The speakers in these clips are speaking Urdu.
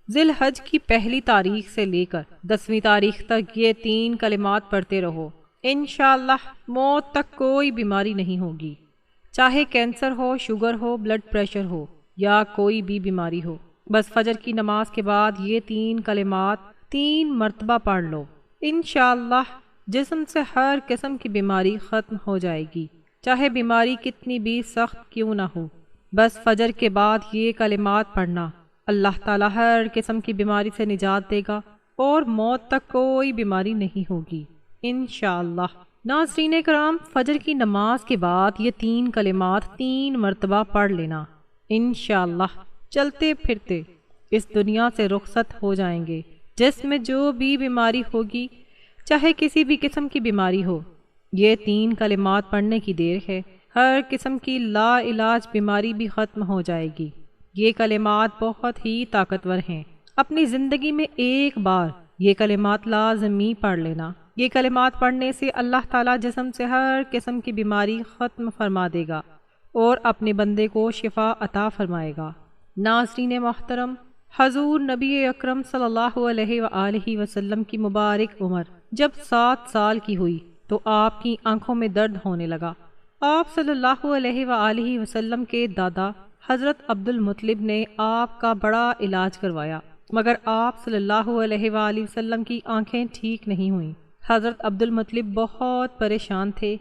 ذی الحج کی پہلی تاریخ سے لے کر 10ویں تاریخ تک یہ 3 کلمات پڑھتے رہو، انشاءاللہ موت تک کوئی بیماری نہیں ہوگی، چاہے کینسر ہو، شوگر ہو، بلڈ پریشر ہو یا کوئی بھی بیماری ہو۔ بس فجر کی نماز کے بعد یہ 3 کلمات 3 مرتبہ پڑھ لو، انشاءاللہ جسم سے ہر قسم کی بیماری ختم ہو جائے گی، چاہے بیماری کتنی بھی سخت کیوں نہ ہو۔ بس فجر کے بعد یہ کلمات پڑھنا، اللہ تعالیٰ ہر قسم کی بیماری سے نجات دے گا اور موت تک کوئی بیماری نہیں ہوگی انشاءاللہ۔ ناظرین کرام، فجر کی نماز کے بعد یہ 3 کلمات 3 مرتبہ پڑھ لینا، انشاءاللہ چلتے پھرتے اس دنیا سے رخصت ہو جائیں گے۔ جسم میں جو بھی بیماری ہوگی، چاہے کسی بھی قسم کی بیماری ہو، یہ 3 کلمات پڑھنے کی دیر ہے، ہر قسم کی لا علاج بیماری بھی ختم ہو جائے گی۔ یہ کلمات بہت ہی طاقتور ہیں، اپنی زندگی میں ایک بار یہ کلمات لازمی پڑھ لینا۔ یہ کلمات پڑھنے سے اللہ تعالیٰ جسم سے ہر قسم کی بیماری ختم فرما دے گا اور اپنے بندے کو شفا عطا فرمائے گا۔ ناظرین محترم، حضور نبی اکرم صلی اللہ علیہ وآلہ وسلم کی مبارک عمر جب 7 سال کی ہوئی تو آپ کی آنکھوں میں درد ہونے لگا۔ آپ صلی اللہ علیہ وآلہ وسلم کے دادا حضرت عبد المطلب نے آپ کا بڑا علاج کروایا، مگر آپ صلی اللہ علیہ وآلہ وسلم کی آنکھیں ٹھیک نہیں ہوئیں۔ حضرت عبد المطلب بہت پریشان تھے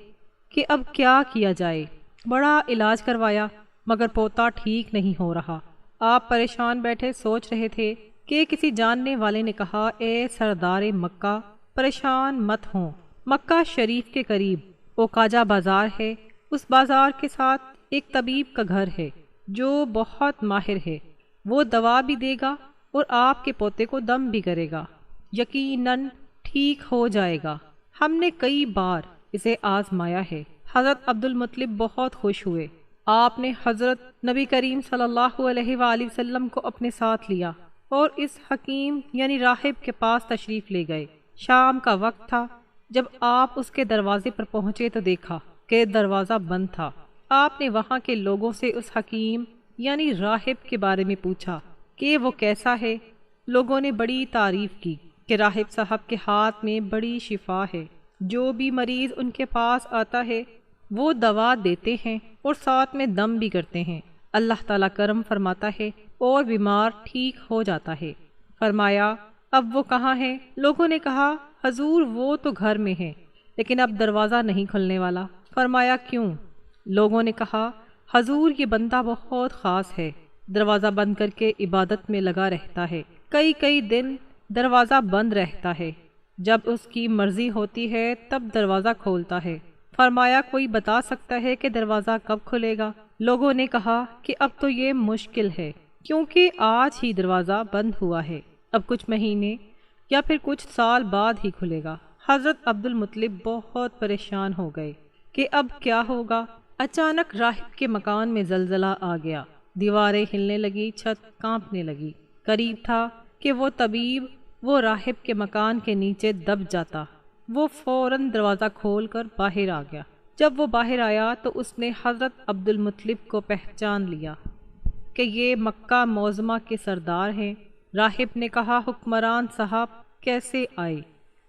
کہ اب کیا کیا جائے، بڑا علاج کروایا مگر پوتا ٹھیک نہیں ہو رہا۔ آپ پریشان بیٹھے سوچ رہے تھے کہ کسی جاننے والے نے کہا، اے سردار مکہ، پریشان مت ہوں، مکہ شریف کے قریب اوکاجا بازار ہے، اس بازار کے ساتھ ایک طبیب کا گھر ہے جو بہت ماہر ہے، وہ دوا بھی دے گا اور آپ کے پوتے کو دم بھی کرے گا، یقیناً ٹھیک ہو جائے گا، ہم نے کئی بار اسے آزمایا ہے۔ حضرت عبد المطلب بہت خوش ہوئے۔ آپ نے حضرت نبی کریم صلی اللہ علیہ وآلہ وسلم کو اپنے ساتھ لیا اور اس حکیم یعنی راہب کے پاس تشریف لے گئے۔ شام کا وقت تھا، جب آپ اس کے دروازے پر پہنچے تو دیکھا کہ دروازہ بند تھا۔ آپ نے وہاں کے لوگوں سے اس حکیم یعنی راہب کے بارے میں پوچھا کہ وہ کیسا ہے۔ لوگوں نے بڑی تعریف کی کہ راہب صاحب کے ہاتھ میں بڑی شفا ہے، جو بھی مریض ان کے پاس آتا ہے وہ دوا دیتے ہیں اور ساتھ میں دم بھی کرتے ہیں، اللہ تعالیٰ کرم فرماتا ہے اور بیمار ٹھیک ہو جاتا ہے۔ فرمایا، اب وہ کہاں ہے؟ لوگوں نے کہا، حضور وہ تو گھر میں ہے لیکن اب دروازہ نہیں کھلنے والا۔ فرمایا، کیوں؟ لوگوں نے کہا، حضور یہ بندہ بہت خاص ہے، دروازہ بند کر کے عبادت میں لگا رہتا ہے، کئی دن دروازہ بند رہتا ہے، جب اس کی مرضی ہوتی ہے تب دروازہ کھولتا ہے۔ فرمایا، کوئی بتا سکتا ہے کہ دروازہ کب کھلے گا؟ لوگوں نے کہا کہ اب تو یہ مشکل ہے کیونکہ آج ہی دروازہ بند ہوا ہے، اب کچھ مہینے یا پھر کچھ سال بعد ہی کھلے گا۔ حضرت عبد المطلب بہت پریشان ہو گئے کہ اب کیا ہوگا۔ اچانک راہب کے مکان میں زلزلہ آ گیا، دیواریں ہلنے لگی، چھت کانپنے لگی۔ قریب تھا کہ وہ طبیب وہ راہب کے مکان کے نیچے دب جاتا۔ وہ فوراً دروازہ کھول کر باہر آ گیا۔ جب وہ باہر آیا تو اس نے حضرت عبد المطلب کو پہچان لیا کہ یہ مکہ معظمہ کے سردار ہیں۔ راہب نے کہا، حکمران صاحب کیسے آئے؟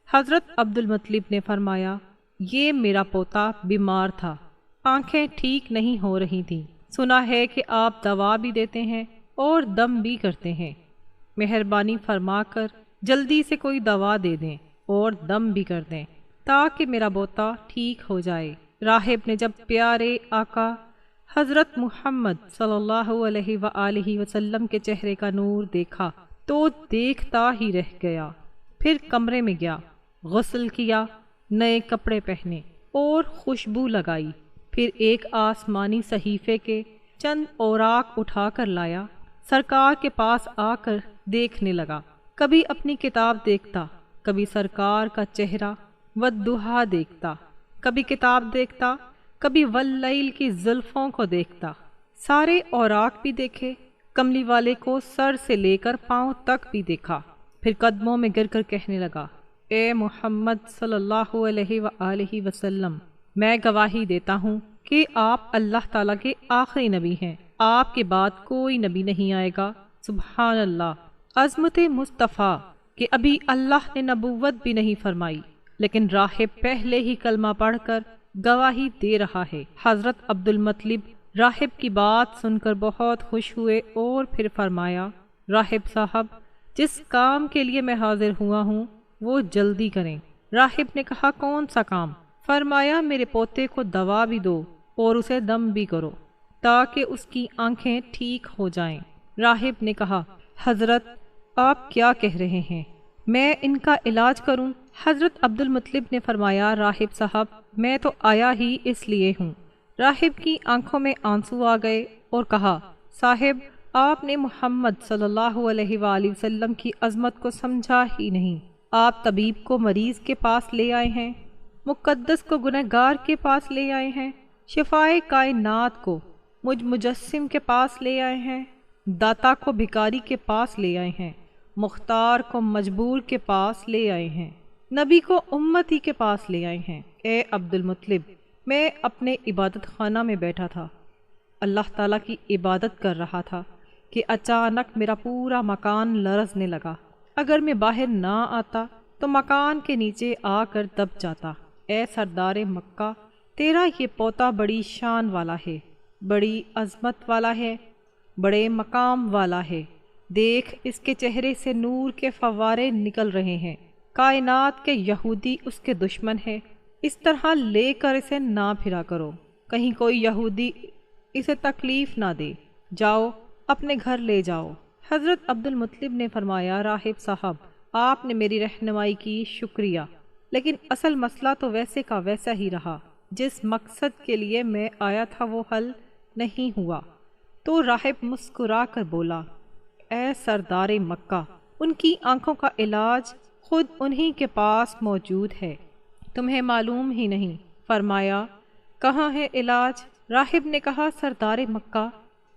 حضرت عبد المطلب نے فرمایا، یہ میرا پوتا بیمار تھا، آنکھیں ٹھیک نہیں ہو رہی تھیں، سنا ہے کہ آپ دوا بھی دیتے ہیں اور دم بھی کرتے ہیں، مہربانی فرما کر جلدی سے کوئی دوا دے دیں اور دم بھی کر دیں تاکہ میرا پوتا ٹھیک ہو جائے۔ راہب نے جب پیارے آقا حضرت محمد صلی اللہ علیہ وآلہ وسلم کے چہرے کا نور دیکھا تو دیکھتا ہی رہ گیا۔ پھر کمرے میں گیا، غسل کیا، نئے کپڑے پہنے اور خوشبو لگائی، پھر ایک آسمانی صحیفے کے چند اوراق اٹھا کر لایا، سرکار کے پاس آ کر دیکھنے لگا۔ کبھی اپنی کتاب دیکھتا، کبھی سرکار کا چہرہ والضحیٰ دیکھتا، کبھی کتاب دیکھتا، کبھی واللیل کی زلفوں کو دیکھتا۔ سارے اوراق بھی دیکھے، کملی والے کو سر سے لے کر پاؤں تک بھی دیکھا، پھر قدموں میں گر کر کہنے لگا، اے محمد صلی اللہ علیہ وآلہ وسلم، میں گواہی دیتا ہوں کہ آپ اللہ تعالیٰ کے آخری نبی ہیں، آپ کے بعد کوئی نبی نہیں آئے گا۔ سبحان اللہ، عظمت مصطفیٰ کہ ابھی اللہ نے نبوت بھی نہیں فرمائی، لیکن راہب پہلے ہی کلمہ پڑھ کر گواہی دے رہا ہے۔ حضرت عبد المطلب راہب کی بات سن کر بہت خوش ہوئے اور پھر فرمایا، راہب صاحب، جس کام کے لیے میں حاضر ہوا ہوں وہ جلدی کریں۔ راہب نے کہا، کون سا کام؟ فرمایا، میرے پوتے کو دوا بھی دو اور اسے دم بھی کرو تاکہ اس کی آنکھیں ٹھیک ہو جائیں۔ راہب نے کہا، حضرت آپ کیا کہہ رہے ہیں، میں ان کا علاج کروں؟ حضرت عبد المطلب نے فرمایا، راہب صاحب، میں تو آیا ہی اس لیے ہوں۔ راہب کی آنکھوں میں آنسو آ گئے اور کہا، صاحب، آپ نے محمد صلی اللہ علیہ وآلہ وسلم کی عظمت کو سمجھا ہی نہیں۔ آپ طبیب کو مریض کے پاس لے آئے ہیں، مقدس کو گنہگار کے پاس لے آئے ہیں، شفائے کائنات کو مجسم کے پاس لے آئے ہیں، داتا کو بھکاری کے پاس لے آئے ہیں، مختار کو مجبور کے پاس لے آئے ہیں، نبی کو امتی کے پاس لے آئے ہیں۔ اے عبد المطلب، میں اپنے عبادت خانہ میں بیٹھا تھا، اللہ تعالیٰ کی عبادت کر رہا تھا کہ اچانک میرا پورا مکان لرزنے لگا۔ اگر میں باہر نہ آتا تو مکان کے نیچے آ کر دب جاتا۔ اے سردار مکہ، تیرا یہ پوتا بڑی شان والا ہے، بڑی عظمت والا ہے، بڑے مقام والا ہے۔ دیکھ، اس کے چہرے سے نور کے فوارے نکل رہے ہیں۔ کائنات کے یہودی اس کے دشمن ہے، اس طرح لے کر اسے نہ پھرا کرو، کہیں کوئی یہودی اسے تکلیف نہ دے۔ جاؤ، اپنے گھر لے جاؤ۔ حضرت عبد المطلب نے فرمایا، راہب صاحب، آپ نے میری رہنمائی کی، شکریہ، لیکن اصل مسئلہ تو ویسے کا ویسا ہی رہا۔ جس مقصد کے لیے میں آیا تھا وہ حل نہیں ہوا۔ تو راہب مسکرا کر بولا، اے سردار مکہ، ان کی آنکھوں کا علاج خود انہی کے پاس موجود ہے، تمہیں معلوم ہی نہیں۔ فرمایا، کہاں ہے علاج؟ راہب نے کہا، سردار مکہ،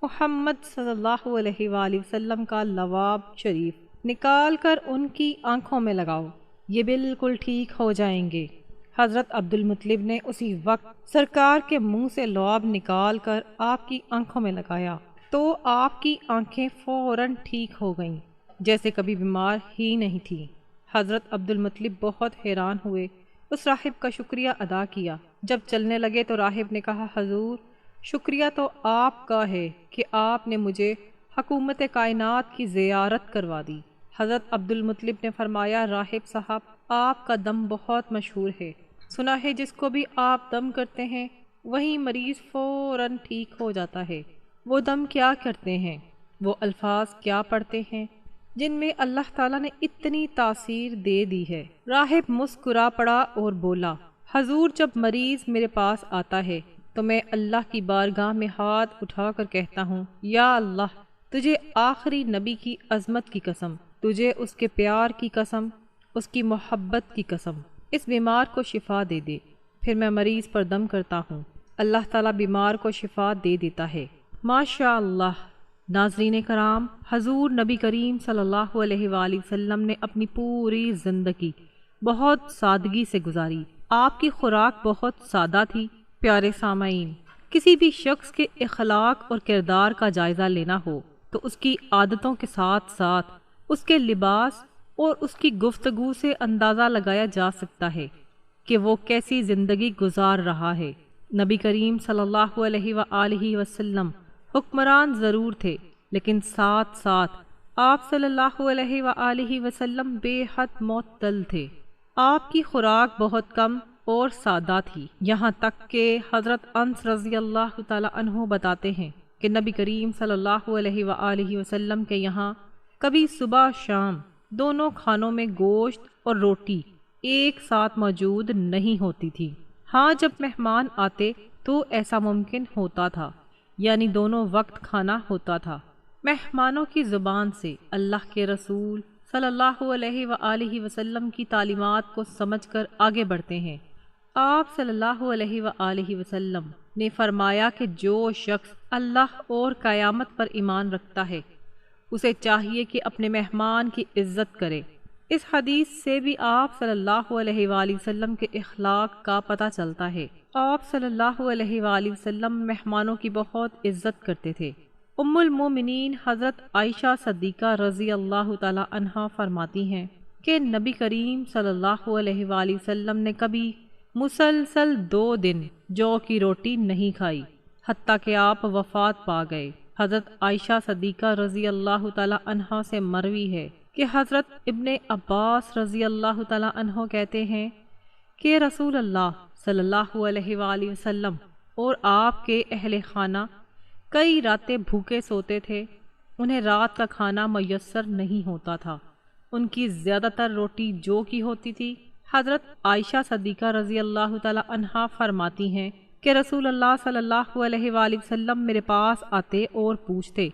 محمد صلی اللہ علیہ وآلہ وسلم کا لواب شریف نکال کر ان کی آنکھوں میں لگاؤ، یہ بالکل ٹھیک ہو جائیں گے۔ حضرت عبد المطلب نے اسی وقت سرکار کے منہ سے لعاب نکال کر آپ کی آنکھوں میں لگایا تو آپ کی آنکھیں فوراً ٹھیک ہو گئیں، جیسے کبھی بیمار ہی نہیں تھی۔ حضرت عبد المطلب بہت حیران ہوئے، اس راہب کا شکریہ ادا کیا۔ جب چلنے لگے تو راہب نے کہا، حضور، شکریہ تو آپ کا ہے کہ آپ نے مجھے حکومت کائنات کی زیارت کروا دی۔ حضرت عبد المطلب نے فرمایا، راہب صاحب، آپ کا دم بہت مشہور ہے، سنا ہے جس کو بھی آپ دم کرتے ہیں وہی مریض فوراً ٹھیک ہو جاتا ہے۔ وہ دم کیا کرتے ہیں، وہ الفاظ کیا پڑھتے ہیں جن میں اللہ تعالیٰ نے اتنی تاثیر دے دی ہے؟ راہب مسکرا پڑا اور بولا، حضور، جب مریض میرے پاس آتا ہے تو میں اللہ کی بارگاہ میں ہاتھ اٹھا کر کہتا ہوں، یا اللہ، تجھے آخری نبی کی عظمت کی قسم، تجھے اس کے پیار کی قسم، اس کی محبت کی قسم، اس بیمار کو شفا دے دے۔ پھر میں مریض پر دم کرتا ہوں، اللہ تعالیٰ بیمار کو شفا دے دیتا ہے۔ ماشاء اللہ۔ ناظرین کرام، حضور نبی کریم صلی اللہ علیہ وآلہ وسلم نے اپنی پوری زندگی بہت سادگی سے گزاری۔ آپ کی خوراک بہت سادہ تھی۔ پیارے سامعین، کسی بھی شخص کے اخلاق اور کردار کا جائزہ لینا ہو تو اس کی عادتوں کے ساتھ ساتھ اس کے لباس اور اس کی گفتگو سے اندازہ لگایا جا سکتا ہے کہ وہ کیسی زندگی گزار رہا ہے۔ نبی کریم صلی اللہ علیہ وآلہ وسلم حکمران ضرور تھے، لیکن ساتھ ساتھ آپ صلی اللہ علیہ وآلہ وسلم بے حد معتدل تھے۔ آپ کی خوراک بہت کم اور سادہ تھی، یہاں تک کہ حضرت انس رضی اللہ تعالی عنہ بتاتے ہیں کہ نبی کریم صلی اللہ علیہ وآلہ وسلم کے یہاں کبھی صبح شام دونوں کھانوں میں گوشت اور روٹی ایک ساتھ موجود نہیں ہوتی تھی۔ ہاں، جب مہمان آتے تو ایسا ممکن ہوتا تھا، یعنی دونوں وقت کھانا ہوتا تھا۔ مہمانوں کی زبان سے اللہ کے رسول صلی اللہ علیہ وآلہ وسلم کی تعلیمات کو سمجھ کر آگے بڑھتے ہیں۔ آپ صلی اللہ علیہ وآلہ وسلم نے فرمایا کہ جو شخص اللہ اور قیامت پر ایمان رکھتا ہے اسے چاہیے کہ اپنے مہمان کی عزت کرے۔ اس حدیث سے بھی آپ صلی اللہ علیہ وآلہ وسلم کے اخلاق کا پتہ چلتا ہے۔ آپ صلی اللہ علیہ وآلہ وسلم مہمانوں کی بہت عزت کرتے تھے ام المومنین حضرت عائشہ صدیقہ رضی اللہ تعالی عنہا فرماتی ہیں کہ نبی کریم صلی اللہ علیہ وآلہ وسلم نے کبھی مسلسل 2 دن جو کی روٹی نہیں کھائی حتیٰ کہ آپ وفات پا گئے۔ حضرت عائشہ صدیقہ رضی اللہ تعالی عنہا سے مروی ہے کہ حضرت ابن عباس رضی اللہ تعالی عنہ کہتے ہیں کہ رسول اللہ صلی اللہ علیہ وآلہ وسلم اور آپ کے اہل خانہ کئی راتیں بھوکے سوتے تھے، انہیں رات کا کھانا میسر نہیں ہوتا تھا، ان کی زیادہ تر روٹی جو کی ہوتی تھی۔ حضرت عائشہ صدیقہ رضی اللہ تعالی عنہا فرماتی ہیں کہ رسول اللہ صلی اللہ علیہ وآلہ وسلم میرے پاس آتے اور پوچھتے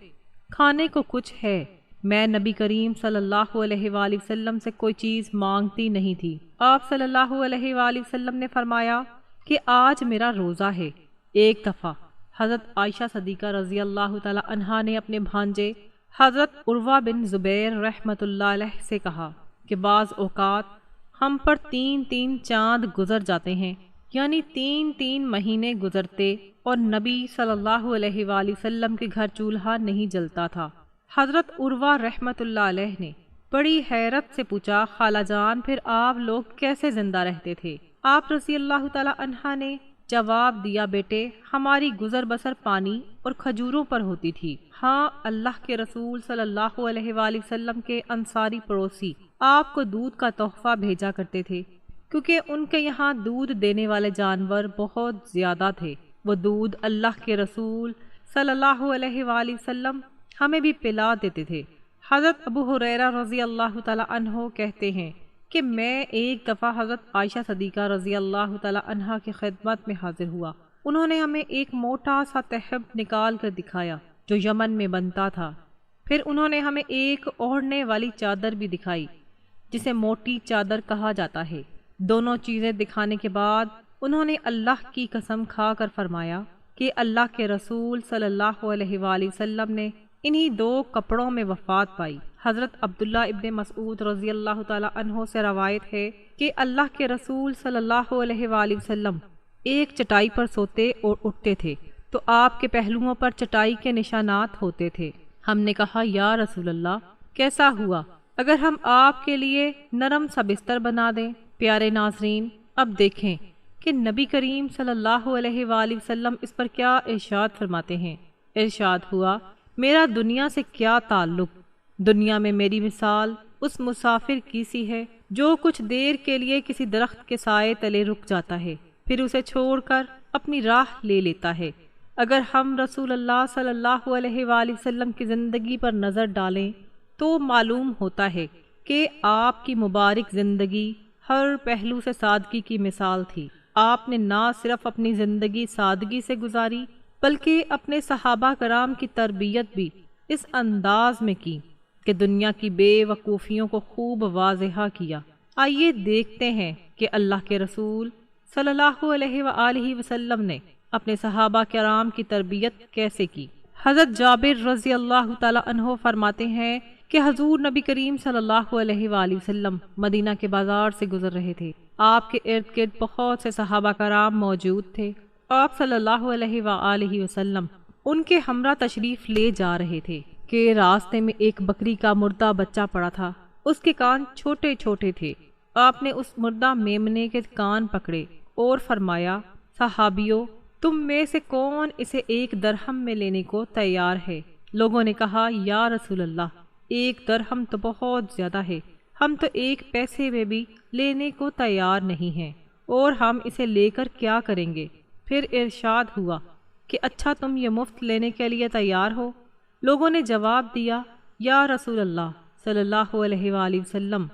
کھانے کو کچھ ہے؟ میں نبی کریم صلی اللہ علیہ وآلہ وسلم سے کوئی چیز مانگتی نہیں تھی۔ آپ صلی اللہ علیہ وآلہ وسلم نے فرمایا کہ آج میرا روزہ ہے۔ ایک دفعہ حضرت عائشہ صدیقہ رضی اللہ تعالی عنہا نے اپنے بھانجے حضرت عروہ بن زبیر رحمۃ اللہ علیہ سے کہا کہ بعض اوقات ہم پر 3 چاند گزر جاتے ہیں، یعنی 3 مہینے گزرتے اور نبی صلی اللہ علیہ وآلہ وسلم کے گھر چولہا نہیں جلتا تھا۔ حضرت عروہ رحمۃ اللہ علیہ نے بڑی حیرت سے پوچھا خالہ جان پھر آپ لوگ کیسے زندہ رہتے تھے؟ آپ رضی اللہ تعالی عنہا نے جواب دیا بیٹے ہماری گزر بسر پانی اور کھجوروں پر ہوتی تھی۔ ہاں اللہ کے رسول صلی اللہ علیہ وآلہ وسلم کے انصاری پڑوسی آپ کو دودھ کا تحفہ بھیجا کرتے تھے کیونکہ ان کے یہاں دودھ دینے والے جانور بہت زیادہ تھے۔ وہ دودھ اللہ کے رسول صلی اللہ علیہ وآلہ وسلم ہمیں بھی پلا دیتے تھے۔ حضرت ابو ہریرہ رضی اللہ تعالی عنہ کہتے ہیں کہ میں ایک دفعہ حضرت عائشہ صدیقہ رضی اللہ تعالی عنہا کی خدمت میں حاضر ہوا۔ انہوں نے ہمیں ایک موٹا سا تہب نکال کر دکھایا جو یمن میں بنتا تھا۔ پھر انہوں نے ہمیں ایک اوڑھنے والی چادر بھی دکھائی جسے موٹی چادر کہا جاتا ہے۔ دونوں چیزیں دکھانے کے بعد انہوں نے اللہ کی قسم کھا کر فرمایا کہ اللہ کے رسول صلی اللہ علیہ وآلہ وسلم نے انہی 2 کپڑوں میں وفات پائی۔ حضرت عبداللہ ابن مسعود رضی اللہ تعالی عنہ سے روایت ہے کہ اللہ کے رسول صلی اللہ علیہ وآلہ وسلم ایک چٹائی پر سوتے اور اٹھتے تھے تو آپ کے پہلوؤں پر چٹائی کے نشانات ہوتے تھے۔ ہم نے کہا یا رسول اللہ کیسا ہوا اگر ہم آپ کے لیے نرم سا بستر بنا دیں؟ پیارے ناظرین اب دیکھیں کہ نبی کریم صلی اللہ علیہ وآلہ وسلم اس پر کیا ارشاد فرماتے ہیں۔ ارشاد ہوا میرا دنیا سے کیا تعلق، دنیا میں میری مثال اس مسافر کی سی ہے جو کچھ دیر کے لیے کسی درخت کے سائے تلے رک جاتا ہے پھر اسے چھوڑ کر اپنی راہ لے لیتا ہے۔ اگر ہم رسول اللہ صلی اللہ علیہ وآلہ وسلم کی زندگی پر نظر ڈالیں تو معلوم ہوتا ہے کہ آپ کی مبارک زندگی ہر پہلو سے سادگی کی مثال تھی۔ آپ نے نہ صرف اپنی زندگی سادگی سے گزاری بلکہ اپنے صحابہ کرام کی تربیت بھی اس انداز میں کی کہ دنیا کی بے وقوفیوں کو خوب واضح کیا۔ آئیے دیکھتے ہیں کہ اللہ کے رسول صلی اللہ علیہ وآلہ وسلم نے اپنے صحابہ کرام کی تربیت کیسے کی۔ حضرت جابر رضی اللہ تعالی عنہ فرماتے ہیں کہ حضور نبی کریم صلی اللہ علیہ وآلہ وسلم مدینہ کے بازار سے گزر رہے تھے۔ آپ کے ارد گرد بہت سے صحابہ کرام موجود تھے۔ آپ صلی اللہ علیہ وآلہ وسلم ان کے ہمراہ تشریف لے جا رہے تھے کہ راستے میں ایک بکری کا مردہ بچہ پڑا تھا، اس کے کان چھوٹے چھوٹے تھے۔ آپ نے اس مردہ میمنے کے کان پکڑے اور فرمایا صحابیوں تم میں سے کون اسے 1 درہم میں لینے کو تیار ہے؟ لوگوں نے کہا یا رسول اللہ 1 درہم تو بہت زیادہ ہے، ہم تو 1 پیسے میں بھی لینے کو تیار نہیں ہیں اور ہم اسے لے کر کیا کریں گے؟ پھر ارشاد ہوا کہ اچھا تم یہ مفت لینے کے لیے تیار ہو؟ لوگوں نے جواب دیا یا رسول اللہ صلی اللہ علیہ وآلہ وسلم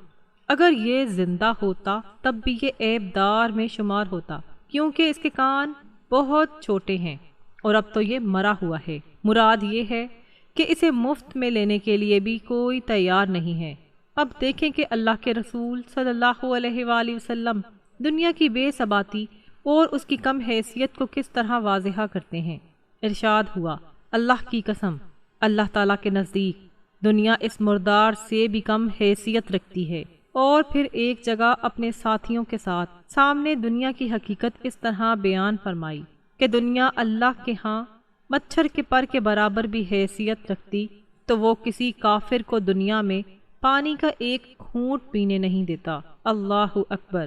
اگر یہ زندہ ہوتا تب بھی یہ عیب دار میں شمار ہوتا کیونکہ اس کے کان بہت چھوٹے ہیں اور اب تو یہ مرا ہوا ہے۔ مراد یہ ہے کہ اسے مفت میں لینے کے لیے بھی کوئی تیار نہیں ہے۔ اب دیکھیں کہ اللہ کے رسول صلی اللہ علیہ وآلہ وسلم دنیا کی بے ثباتی اور اس کی کم حیثیت کو کس طرح واضح کرتے ہیں۔ ارشاد ہوا اللہ کی قسم اللہ تعالیٰ کے نزدیک دنیا اس مردار سے بھی کم حیثیت رکھتی ہے۔ اور پھر ایک جگہ اپنے ساتھیوں کے ساتھ سامنے دنیا کی حقیقت اس طرح بیان فرمائی کہ دنیا اللہ کے ہاں مچھر کے پر کے برابر بھی حیثیت رکھتی تو وہ کسی کافر کو دنیا میں پانی کا ایک گھونٹ پینے نہیں دیتا۔ اللہ اکبر۔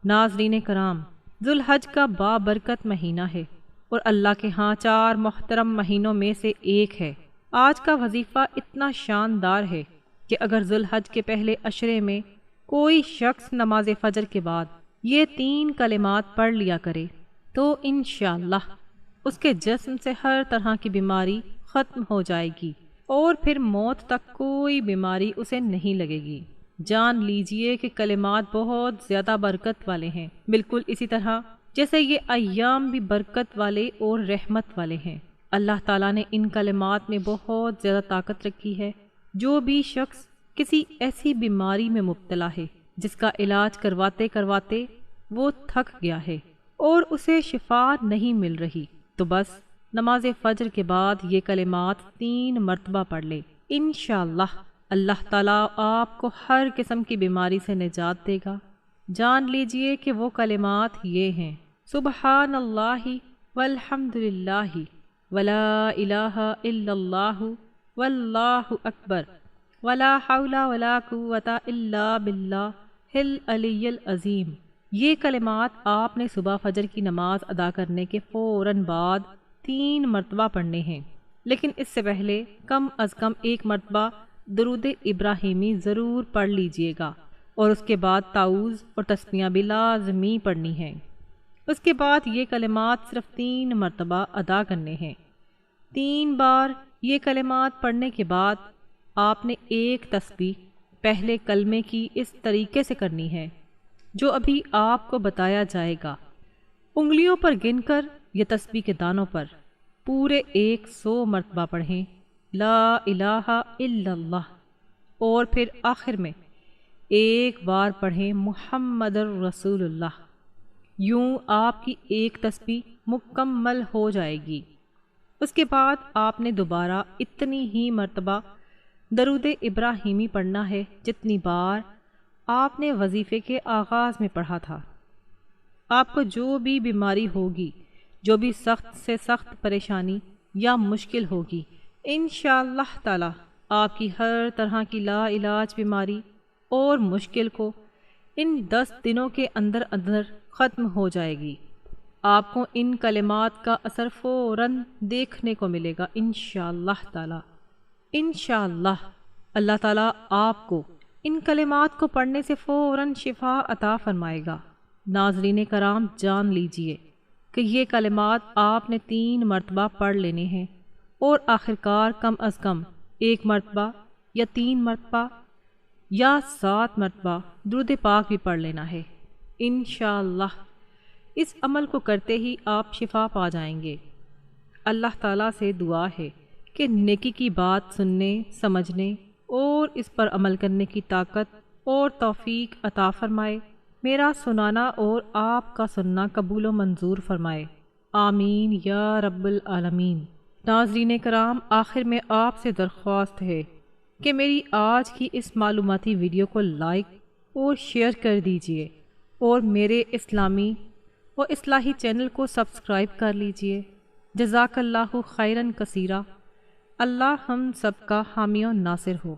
ناظرین کرام، ذوالحج کا بابرکت مہینہ ہے اور اللہ کے ہاں 4 محترم مہینوں میں سے ایک ہے۔ آج کا وظیفہ اتنا شاندار ہے کہ اگر ذوالحج کے پہلے عشرے میں کوئی شخص نماز فجر کے بعد یہ 3 کلمات پڑھ لیا کرے تو انشاءاللہ اس کے جسم سے ہر طرح کی بیماری ختم ہو جائے گی اور پھر موت تک کوئی بیماری اسے نہیں لگے گی۔ جان لیجئے کہ کلمات بہت زیادہ برکت والے ہیں، بالکل اسی طرح جیسے یہ ایام بھی برکت والے اور رحمت والے ہیں۔ اللہ تعالیٰ نے ان کلمات میں بہت زیادہ طاقت رکھی ہے۔ جو بھی شخص کسی ایسی بیماری میں مبتلا ہے جس کا علاج کرواتے کرواتے وہ تھک گیا ہے اور اسے شفا نہیں مل رہی، تو بس نماز فجر کے بعد یہ کلمات 3 مرتبہ پڑھ لے، انشاءاللہ اللہ تعالیٰ آپ کو ہر قسم کی بیماری سے نجات دے گا۔ جان لیجئے کہ وہ کلمات یہ ہیں: سبحان اللہ والحمد للہ ولا الہ الا اللہ واللہ اکبر ولا حول ولا قوۃ الا باللہ العلی العظیم۔ یہ کلمات آپ نے صبح فجر کی نماز ادا کرنے کے فوراً بعد 3 مرتبہ پڑھنے ہیں، لیکن اس سے پہلے کم از کم 1 مرتبہ درود ابراہیمی ضرور پڑھ لیجئے گا، اور اس کے بعد تعوذ اور تسمیہ بھی لازمی پڑھنی ہیں۔ اس کے بعد یہ کلمات صرف 3 مرتبہ ادا کرنے ہیں۔ 3 بار یہ کلمات پڑھنے کے بعد آپ نے ایک تسبیح پہلے کلمے کی اس طریقے سے کرنی ہے جو ابھی آپ کو بتایا جائے گا۔ انگلیوں پر گن کر یہ تسبیح کے دانوں پر پورے 100 مرتبہ پڑھیں لا الہ الا اللہ، اور پھر آخر میں 1 بار پڑھیں محمد الرسول اللہ۔ یوں آپ کی ایک تسبیح مکمل ہو جائے گی۔ اس کے بعد آپ نے دوبارہ اتنی ہی مرتبہ درود ابراہیمی پڑھنا ہے جتنی بار آپ نے وظیفے کے آغاز میں پڑھا تھا۔ آپ کو جو بھی بیماری ہوگی، جو بھی سخت سے سخت پریشانی یا مشکل ہوگی، انشاءاللہ تعالی آپ کی ہر طرح کی لا علاج بیماری اور مشکل کو ان 10 دنوں کے اندر اندر ختم ہو جائے گی۔ آپ کو ان کلمات کا اثر فوراً دیکھنے کو ملے گا انشاءاللہ تعالی۔ انشاءاللہ اللہ تعالیٰ آپ کو ان کلمات کو پڑھنے سے فوراً شفا عطا فرمائے گا۔ ناظرین کرام، جان لیجئے کہ یہ کلمات آپ نے 3 مرتبہ پڑھ لینے ہیں، اور آخرکار کم از کم 1 مرتبہ یا 3 مرتبہ یا 7 مرتبہ درود پاک بھی پڑھ لینا ہے۔ انشاءاللہ اس عمل کو کرتے ہی آپ شفا پا جائیں گے۔ اللہ تعالیٰ سے دعا ہے کہ نیکی کی بات سننے، سمجھنے اور اس پر عمل کرنے کی طاقت اور توفیق عطا فرمائے۔ میرا سنانا اور آپ کا سننا قبول و منظور فرمائے، آمین یا رب العالمین۔ ناظرین کرام، آخر میں آپ سے درخواست ہے کہ میری آج کی اس معلوماتی ویڈیو کو لائک اور شیئر کر دیجئے، اور میرے اسلامی و اصلاحی چینل کو سبسکرائب کر لیجئے۔ جزاک اللہ خیراً کثیرا۔ اللہ ہم سب کا حامی و ناصر ہو۔